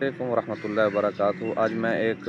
علیکم ورحمۃ اللہ وبرکاتہ۔ آج میں ایک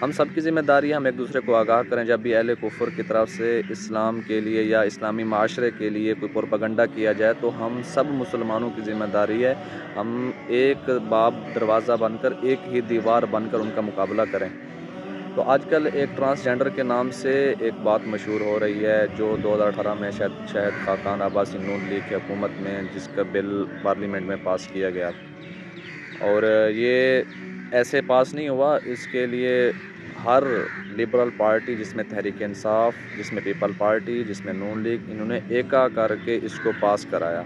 ہم سب کی ذمہ داری ہے ہم ایک دوسرے کو آگاہ کریں جب بھی اہل کفر کی طرف سے اسلام کے لیے یا اسلامی معاشرے کے لیے کوئی پروپیگنڈا کیا جائے تو ہم سب مسلمانوں کی ذمہ داری ہے ہم ایک باب دروازہ بن کر ایک ہی دیوار بن کر ان کا مقابلہ کریں۔ تو آج کل ایک ٹرانسجینڈر کے نام سے ایک بات مشہور ہو رہی ہے جو 2018 میں شاید خاقان عباسی نون لیگ کی حکومت میں جس کا بل پارلیمنٹ میں پاس کیا گیا، اور یہ ایسے پاس نہیں ہوا، اس کے لیے ہر لبرل پارٹی جس میں تحریک انصاف، جس میں پیپل پارٹی، جس میں نون لیگ، انہوں نے ایکا کر کے اس کو پاس کرایا۔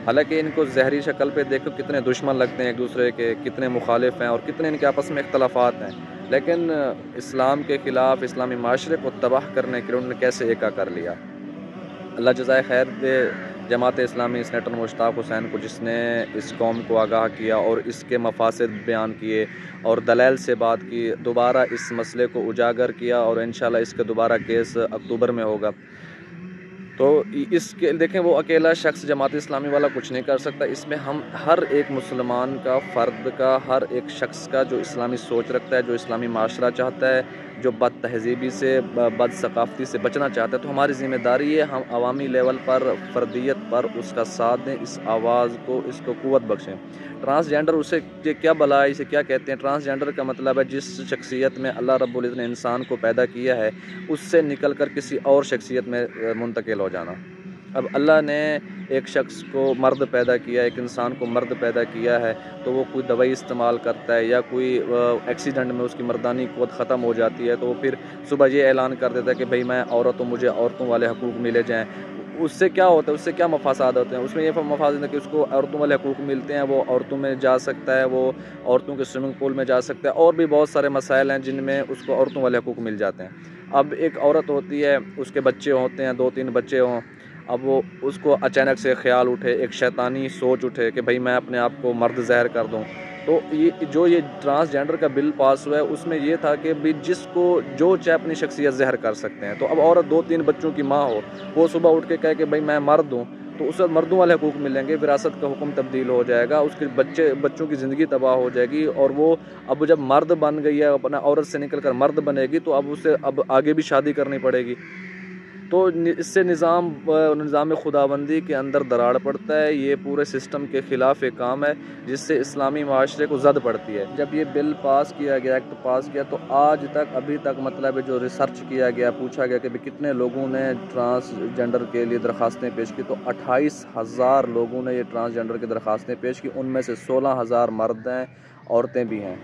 حالانکہ ان کو ظاہری شکل پہ دیکھو کتنے دشمن لگتے ہیں ایک دوسرے کے، کتنے مخالف ہیں اور کتنے ان کے آپس میں اختلافات ہیں، لیکن اسلام کے خلاف اسلامی معاشرے کو تباہ کرنے کے لیے انہوں نے کیسے ایکا کر لیا۔ اللہ جزائے خیر دے جماعت اسلامی سینیٹر مشتاق حسین کو، جس نے اس قوم کو آگاہ کیا اور اس کے مفاسد بیان کیے اور دلائل سے بات کی، دوبارہ اس مسئلے کو اجاگر کیا اور انشاءاللہ اس کا دوبارہ کیس اکتوبر میں ہوگا۔ تو اس کے دیکھیں وہ اکیلا شخص جماعت اسلامی والا کچھ نہیں کر سکتا، اس میں ہم ہر ایک مسلمان کا، فرد کا، ہر ایک شخص کا جو اسلامی سوچ رکھتا ہے، جو اسلامی معاشرہ چاہتا ہے، جو بد تہذیبی سے، بد ثقافتی سے بچنا چاہتا ہے، تو ہماری ذمہ داری ہے ہم عوامی لیول پر، فردیت پر اس کا ساتھ دیں، اس آواز کو، اس کو قوت بخشیں۔ ٹرانسجینڈر اسے کیا بلا ہے، اسے کیا کہتے ہیں؟ ٹرانسجینڈر کا مطلب ہے جس شخصیت میں اللہ رب العزت نے انسان کو پیدا کیا ہے اس سے نکل کر کسی اور شخصیت میں منتقل ہو جانا۔ اب اللہ نے ایک شخص کو مرد پیدا کیا، ایک انسان کو مرد پیدا کیا ہے، تو وہ کوئی دوائی استعمال کرتا ہے یا کوئی ایکسیڈنٹ میں اس کی مردانی قوت ختم ہو جاتی ہے تو وہ پھر صبح یہ اعلان کر دیتا ہے کہ بھئی میں عورت ہوں، مجھے عورتوں والے حقوق ملے جائیں۔ اس سے کیا ہوتا ہے، اس سے کیا مفاسد ہوتے ہیں؟ اس میں یہ مفاسد ہے کہ اس کو عورتوں والے حقوق ملتے ہیں، وہ عورتوں میں جا سکتا ہے، وہ عورتوں کے سوئمنگ پول میں جا سکتا ہے، اور بھی بہت سارے مسائل ہیں جن میں اس کو عورتوں والے حقوق مل جاتے ہیں۔ اب ایک عورت ہوتی ہے، اس کے بچے ہوتے ہیں، 2-3 بچے ہوں، اب وہ اس کو اچانک سے خیال اٹھے، ایک شیطانی سوچ اٹھے کہ بھئی میں اپنے آپ کو مرد ظاہر کر دوں، تو یہ ٹرانسجینڈر کا بل پاس ہوا ہے اس میں یہ تھا کہ بھی جس کو جو چاہے اپنی شخصیت ظاہر کر سکتے ہیں۔ تو اب عورت 2-3 بچوں کی ماں ہو، وہ صبح اٹھ کے کہے کہ بھئی میں مرد ہوں، تو اسے مردوں والے حقوق ملیں گے، وراثت کا حکم تبدیل ہو جائے گا، اس کے بچوں کی زندگی تباہ ہو جائے گی، اور وہ اب جب مرد بن گئی ہے، اپنا عورت سے نکل کر مرد بنے گی تو اب اسے اب آگے بھی شادی کرنی پڑے گی، تو اس سے نظام خداوندی کے اندر دراڑ پڑتا ہے۔ یہ پورے سسٹم کے خلاف ایک کام ہے جس سے اسلامی معاشرے کو زد پڑتی ہے۔ جب یہ بل پاس کیا گیا، ایکٹ پاس کیا، تو آج تک ابھی تک مطلب جو ریسرچ کیا گیا، پوچھا گیا کہ کتنے لوگوں نے ٹرانسجینڈر کے لیے درخواستیں پیش کی، تو 28,000 لوگوں نے یہ ٹرانسجینڈر کی درخواستیں پیش کی، ان میں سے 16,000 مرد ہیں، عورتیں بھی ہیں۔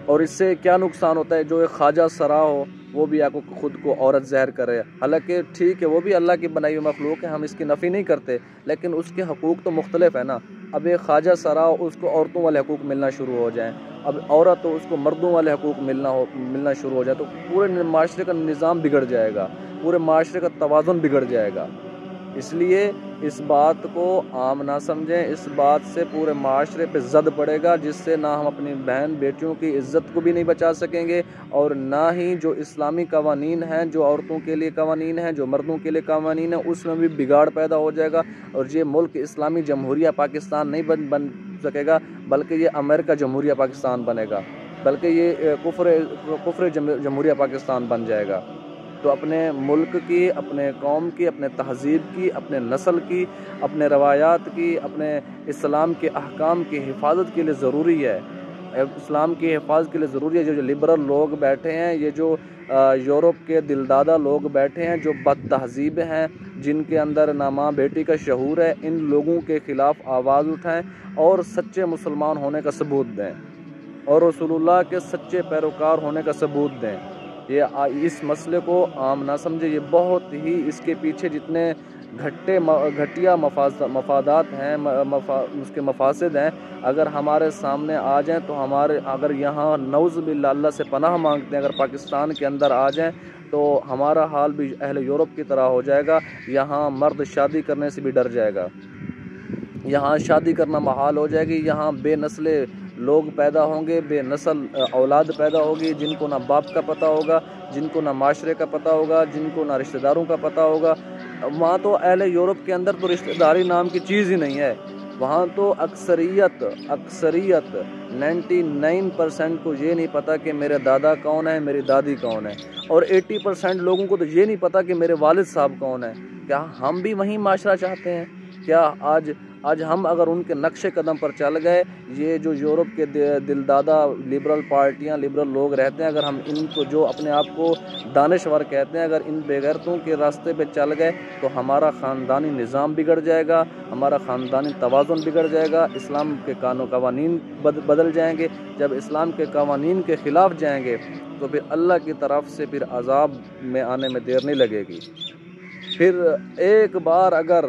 اور اس سے کیا نقصان ہوتا ہے؟ جو ایک خواجہ سرا ہو وہ بھی آپ کو خود کو عورت ظاہر کرے، حالانکہ ٹھیک ہے وہ بھی اللہ کی بنائی ہوئی مخلوق ہے، ہم اس کی نفی نہیں کرتے، لیکن اس کے حقوق تو مختلف ہے نا۔ اب ایک خواجہ سرا ہو، اس کو عورتوں والے حقوق ملنا شروع ہو جائیں، اب عورت ہو، اس کو مردوں والے حقوق ملنا شروع ہو جائے، تو پورے معاشرے کا نظام بگڑ جائے گا، پورے معاشرے کا توازن بگڑ جائے گا۔ اس لیے اس بات کو عام نہ سمجھیں، اس بات سے پورے معاشرے پہ زد پڑے گا، جس سے نہ ہم اپنی بہن بیٹیوں کی عزت کو بھی نہیں بچا سکیں گے، اور نہ ہی جو اسلامی قوانین ہیں، جو عورتوں کے لیے قوانین ہیں، جو مردوں کے لیے قوانین ہیں، اس میں بھی بگاڑ پیدا ہو جائے گا، اور یہ ملک اسلامی جمہوریہ پاکستان نہیں بن سکے گا، بلکہ یہ امریکہ جمہوریہ پاکستان بنے گا، بلکہ یہ کفر جمہوریہ پاکستان بن جائے گا۔ تو اپنے ملک کی، اپنے قوم کی، اپنے تہذیب کی، اپنے نسل کی، اپنے روایات کی، اپنے اسلام کے احکام کی حفاظت کے لیے ضروری ہے، اسلام کی حفاظت کے لیے ضروری ہے۔ جو لبرل لوگ بیٹھے ہیں، یہ جو یورپ کے دلدادہ لوگ بیٹھے ہیں، جو بد تہذیب ہیں، جن کے اندر نہ ماں بیٹی کا شعور ہے، ان لوگوں کے خلاف آواز اٹھائیں اور سچے مسلمان ہونے کا ثبوت دیں، اور رسول اللہ کے سچے پیروکار ہونے کا ثبوت دیں۔ اس مسئلے کو عام نہ سمجھے، یہ بہت ہی اس کے پیچھے جتنے گھٹیا مفادات ہیں، اس کے مفاسد ہیں، اگر ہمارے سامنے آ جائیں تو اگر یہاں نعوذ باللہ اللہ سے پناہ مانگتے ہیں، اگر پاکستان کے اندر آ جائیں تو ہمارا حال بھی اہل یورپ کی طرح ہو جائے گا۔ یہاں مرد شادی کرنے سے بھی ڈر جائے گا، یہاں شادی کرنا محال ہو جائے گی، یہاں بے نسلے لوگ پیدا ہوں گے، بے نسل اولاد پیدا ہوگی، جن کو نہ باپ کا پتہ ہوگا، جن کو نہ معاشرے کا پتہ ہوگا، جن کو نہ رشتہ داروں کا پتہ ہوگا۔ وہاں تو اہل یورپ کے اندر تو رشتہ داری نام کی چیز ہی نہیں ہے، وہاں تو اکثریت 99% کو یہ نہیں پتہ کہ میرے دادا کون ہے، میری دادی کون ہے، اور 80% لوگوں کو تو یہ نہیں پتہ کہ میرے والد صاحب کون ہیں۔ کیا ہم بھی وہی معاشرہ چاہتے ہیں؟ کیا آج ہم اگر ان کے نقش قدم پر چل گئے، یہ جو یورپ کے دلدادہ لبرل پارٹیاں، لبرل لوگ رہتے ہیں، اگر ہم ان کو جو اپنے آپ کو دانشور کہتے ہیں، اگر ان بے غیرتوں کے راستے پہ چل گئے تو ہمارا خاندانی نظام بگڑ جائے گا، ہمارا خاندانی توازن بگڑ جائے گا، اسلام کے قوانین بدل جائیں گے۔ جب اسلام کے قوانین کے خلاف جائیں گے تو پھر اللہ کی طرف سے پھر عذاب میں آنے میں دیر نہیں لگے گی۔ پھر ایک بار اگر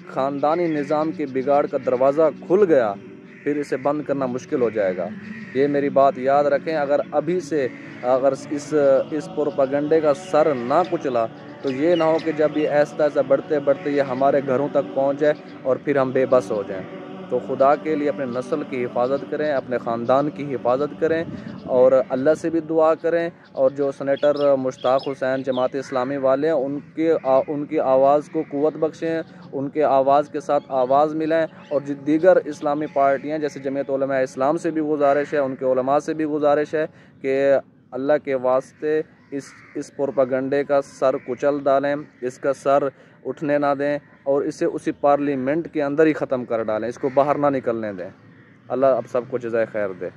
خاندانی نظام کے بگاڑ کا دروازہ کھل گیا، پھر اسے بند کرنا مشکل ہو جائے گا۔ یہ میری بات یاد رکھیں، اگر ابھی سے اس پروپیگنڈے کا سر نہ کچلا تو یہ نہ ہو کہ جب یہ ایسا بڑھتے بڑھتے یہ ہمارے گھروں تک پہنچ جائے اور پھر ہم بے بس ہو جائیں۔ تو خدا کے لیے اپنے نسل کی حفاظت کریں، اپنے خاندان کی حفاظت کریں، اور اللہ سے بھی دعا کریں، اور جو سینیٹر مشتاق حسین جماعت اسلامی والے ہیں ان کی آواز کو قوت بخشیں، ان کے آواز کے ساتھ آواز ملائیں، اور جو دیگر اسلامی پارٹیاں جیسے جمعیت علماء اسلام سے بھی گزارش ہے، ان کے علماء سے بھی گزارش ہے کہ اللہ کے واسطے اس پروپیگنڈے کا سر کچل ڈالیں، اس کا سر اٹھنے نہ دیں، اور اسے اسی پارلیمنٹ کے اندر ہی ختم کر ڈالیں، اس کو باہر نہ نکلنے دیں۔ اللہ اب سب کو جزائے خیر دے۔